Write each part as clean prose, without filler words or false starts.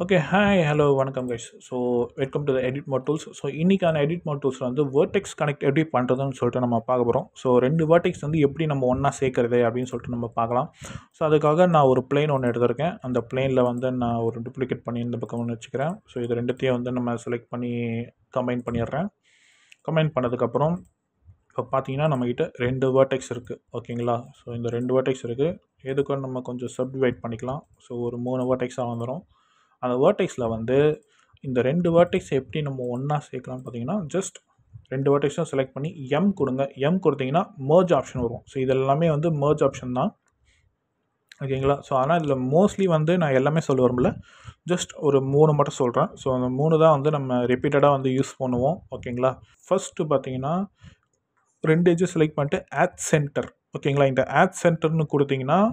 Okay. Hi, hello, வணக்கம் guys. So welcome to the edit mode tools. So இன்றைக்கான edit mode டூல்ஸில் வந்து vertex connect எப்படி பண்ணுறதுன்னு சொல்லிட்டு நம்ம பார்க்க போகிறோம். ஸோ 2 வேர்டெக்ஸ் வந்து எப்படி நம்ம ஒன்றா சேர்க்கறது அப்படின்னு சொல்லிட்டு நம்ம பார்க்கலாம். ஸோ அதுக்காக நான் ஒரு பிளேன் ஒன்று எடுத்திருக்கேன். அந்த பிளேனில் வந்து நான் ஒரு டூப்ளிகேட் பண்ணி இந்த பக்கம் ஒன்று வச்சுக்கிறேன். ஸோ இது ரெண்டுத்தையும் வந்து நம்ம செலக்ட் பண்ணி கம்பைன் பண்ணிடுறேன். கம்பைன் பண்ணதுக்கப்புறம் இப்போ பார்த்தீங்கன்னா நம்மக்கிட்ட 2 வேர்டெக்ஸ் இருக்குது. ஓகேங்களா? ஸோ இந்த 2 வேர்டெக்ஸ் இருக்குது. எதுக்கும் நம்ம கொஞ்சம் சப்டிவைட் பண்ணிக்கலாம். ஸோ ஒரு 3 வேர்டெக்ஸாக வந்துடும். அந்த வேர்டெக்ஸில் வந்து இந்த 2 வேர்டெக்ஸ் எப்படி நம்ம ஒன்றா சேர்க்கலாம்னு பார்த்தீங்கன்னா, ஜஸ்ட் 2 வேர்டெக்ஸும் செலக்ட் பண்ணி எம் கொடுங்க. எம் கொடுத்தீங்கன்னா மர்ஜ் ஆப்ஷன் வரும். ஸோ இது எல்லாமே வந்து மர்ஜ் ஆப்ஷன் தான். ஓகேங்களா? ஸோ ஆனால் இதில் மோஸ்ட்லி வந்து நான் எல்லாமே சொல்ல விரும்பல. ஜஸ்ட் ஒரு 3 மட்டும் சொல்கிறேன். ஸோ அந்த 3 தான் வந்து நம்ம ரிப்பீட்டடாக வந்து யூஸ் பண்ணுவோம். ஓகேங்களா? ஃபஸ்ட்டு பார்த்தீங்கன்னா 2 எட்ஜஸ் செலக்ட் பண்ணிட்டு ஆட் சென்டர். ஓகேங்களா? இந்த ஆட் சென்டர்னு கொடுத்தீங்கன்னா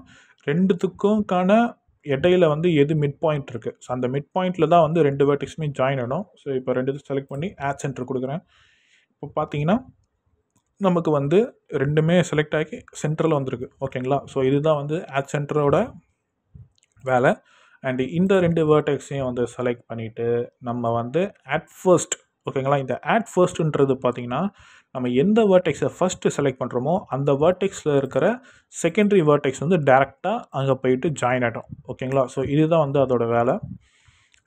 2த்துக்கும்கான இடையில வந்து எது மிட் பாயிண்ட் இருக்குது. ஸோ அந்த மிட் பாயிண்ட்டில் தான் வந்து 2 வேர்டெக்ஸுமே ஜாயின் ஆகிடும். ஸோ இப்போ 2 செலக்ட் பண்ணி ஆட் சென்டர் கொடுக்குறேன். இப்போ பார்த்தீங்கன்னா நமக்கு வந்து 2மே செலக்ட் ஆகி சென்டரில் வந்திருக்கு. ஓகேங்களா? ஸோ இதுதான் வந்து ஆட் சென்டரோட வேலை. அண்ட் இந்த 2 வேர்டெக்ஸையும் வந்து செலக்ட் பண்ணிவிட்டு நம்ம வந்து ஆட் ஃபர்ஸ்ட். ஓகேங்களா? இந்த ஆட் ஃபர்ஸ்ட்ன்றது பார்த்தீங்கன்னா நம்ம எந்த வேர்டெக்ஸை ஃபஸ்ட்டு செலக்ட் பண்ணுறோமோ அந்த வேர்டெக்ஸில் இருக்கிற செகண்டரி வேர்டெக்ஸ் வந்து டேரெக்டாக அங்கே போயிட்டு ஜாயின் ஆகிடும். ஓகேங்களா? ஸோ இதுதான் வந்து அதோட வேலை.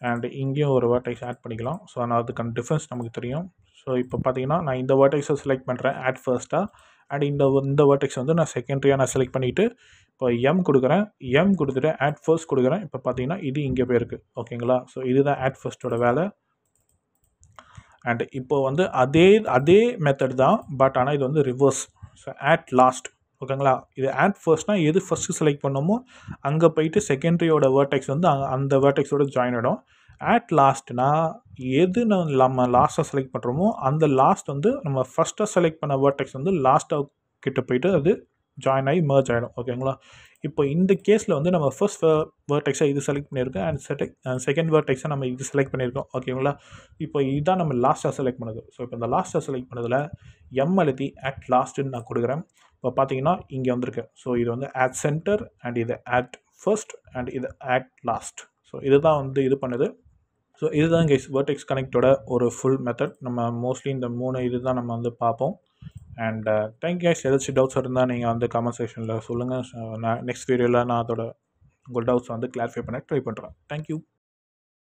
அண்ட் இங்கேயும் ஒரு வேர்டெக்ஸ் ஆட் பண்ணிக்கலாம். ஸோ ஆனால் அதுக்கான டிஃப்ரென்ஸ் நமக்கு தெரியும். ஸோ இப்போ பார்த்தீங்கன்னா நான் இந்த வேர்டெக்ஸை செலக்ட் பண்ணுறேன் ஆட் ஃபர்ஸ்ட்டாக. அண்ட் இந்த வேர்டெக்ஸ் வந்து நான் செகண்டரியாக நான் செலக்ட் பண்ணிவிட்டு இப்போ எம் கொடுக்குறேன். எம் கொடுத்துட்டு ஆட் ஃபர்ஸ்ட் கொடுக்குறேன். இப்போ பார்த்தீங்கன்னா இது இங்கே போயிருக்கு. ஓகேங்களா? ஸோ இதுதான் ஆட் ஃபர்ஸ்ட்டோட வேலை. அண்ட் இப்போ வந்து அதே மெத்தட் தான். பட் ஆனால் இது வந்து ரிவர்ஸ். So add last. ஓகேங்களா? இது ஆட் ஃபர்ஸ்ட்னா எது ஃபஸ்ட்டு செலக்ட் பண்ணோமோ அங்கே போயிட்டு செகண்டரியோட வேர்டெக்ஸ் வந்து அந்த வேர்டெக்ஸோட ஜாயின் ஆகிடும். ஆட் லாஸ்ட்னா எது நம்ம லாஸ்ட்டாக செலக்ட் பண்ணுறோமோ அந்த லாஸ்ட் வந்து நம்ம ஃபஸ்ட்டாக செலக்ட் பண்ண வேர்டெக்ஸ் வந்து லாஸ்ட்டாக கிட்ட போயிட்டு அது ஜாயின் ஆகி மர்ஜ் ஆகிடும். ஓகேங்களா? இப்போ இந்த கேஸில் வந்து நம்ம ஃபர்ஸ்ட் வேர்டெக்ஸை இது செலக்ட் பண்ணியிருக்கோம். அண்ட் செகண்ட் வேர்டெக்ஸை நம்ம இது செலக்ட் பண்ணியிருக்கோம். ஓகேங்களா? இப்போ இதுதான் நம்ம லாஸ்ட்டாக செலக்ட் பண்ணது. ஸோ இப்போ இந்த லாஸ்ட்டாக செலக்ட் பண்ணதில் எம் அழுத்தி ஆட் லாஸ்ட்டுன்னு நான் கொடுக்குறேன். இப்போ பார்த்தீங்கன்னா இங்கே வந்திருக்கு. ஸோ இது வந்து ஆட் சென்டர் அண்ட் இது ஆட் ஃபர்ஸ்ட் அண்ட் இது ஆட் லாஸ்ட். ஸோ இதுதான் வந்து இது பண்ணுது. ஸோ இதுதான் கைஸ் வேர்டெக்ஸ் கனெக்டோட ஒரு ஃபுல் மெத்தட். நம்ம மோஸ்ட்லி இந்த 3 இது தான் நம்ம வந்து பார்ப்போம். And thank you guys. ஏதாச்சும் டவுட்ஸ் இருந்தால் நீங்கள் வந்து கமெண்ட் செக்ஷனில் சொல்லுங்கள். நான் நெக்ஸ்ட் வீடியோவில் நான் அதோட உங்கள் டவுட்ஸ் வந்து கிளாரிஃபை பண்ண ட்ரை பண்ணுறேன். தேங்க்யூ.